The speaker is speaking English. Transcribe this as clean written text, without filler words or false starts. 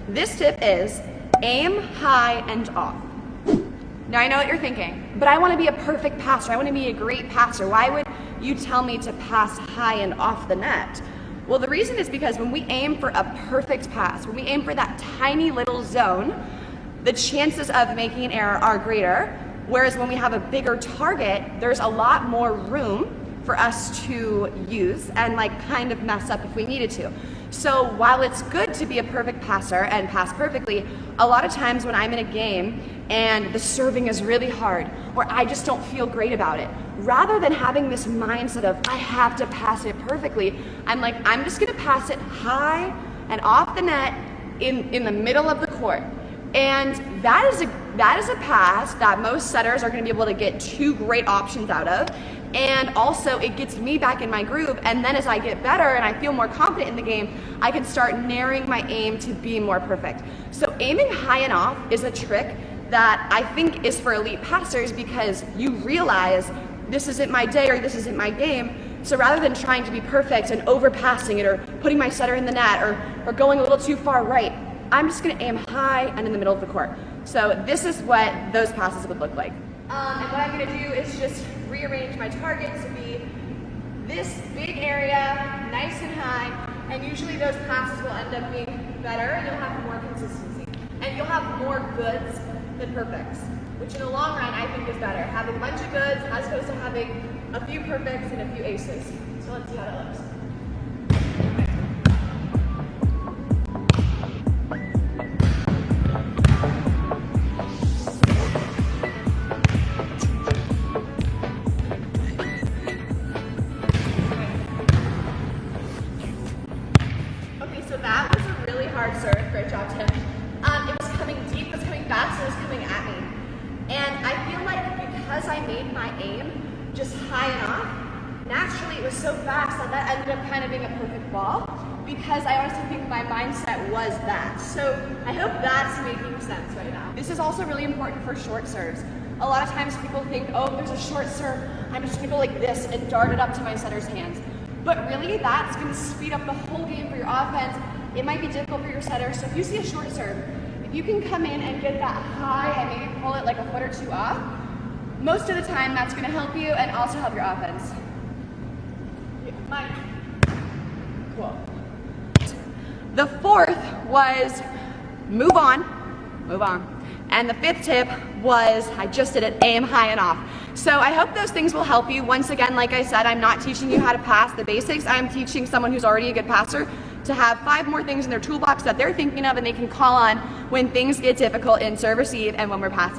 This tip is aim high and off. Now I know what you're thinking, but I want to be a perfect passer. I want to be a great passer. Why would you tell me to pass high and off the net? Well, the reason is because when we aim for a perfect pass, when we aim for that tiny little zone, the chances of making an error are greater. Whereas when we have a bigger target, there's a lot more room for us to use and kind of mess up if we needed to. So while it's good to be a perfect passer and pass perfectly, a lot of times when I'm in a game and the serving is really hard or I just don't feel great about it, rather than having this mindset of I have to pass it perfectly, I'm just gonna pass it high and off the net in the middle of the court. And that is a pass that most setters are going to be able to get two great options out of, and also it gets me back in my groove, and then as I get better and I feel more confident in the game, I can start narrowing my aim to be more perfect. So aiming high and off is a trick that I think is for elite passers because you realize this isn't my day or this isn't my game. So rather than trying to be perfect and overpassing it or putting my setter in the net or going a little too far right, I'm just gonna aim high and in the middle of the court. So this is what those passes would look like. And what I'm gonna do is just rearrange my target to be this big area, nice and high, and usually those passes will end up being better and you'll have more consistency. And you'll have more goods than perfects, which in the long run I think is better. Having a bunch of goods as opposed to having a few perfects and a few aces. So let's see how that looks. So that was a really hard serve. Great job, Tim. It was coming deep, it was coming fast, it was coming at me. And I feel like because I made my aim just high enough, naturally it was so fast that ended up kind of being a perfect ball because I honestly think my mindset was that. So I hope that's making sense right now. This is also really important for short serves. A lot of times people think, oh, there's a short serve, I'm just gonna go like this and dart it up to my setter's hands. But really, that's going to speed up the whole game for your offense. It might be difficult for your setter. So if you see a short serve, if you can come in and get that high and maybe pull it like a foot or two off, most of the time that's going to help you and also help your offense. Cool. The fourth was move on. And the fifth tip was, I just did it, aim high and off. So I hope those things will help you. Once again, like I said, I'm not teaching you how to pass the basics. I'm teaching someone who's already a good passer to have 5 more things in their toolbox that they're thinking of and they can call on when things get difficult in serve receive and when we're passing.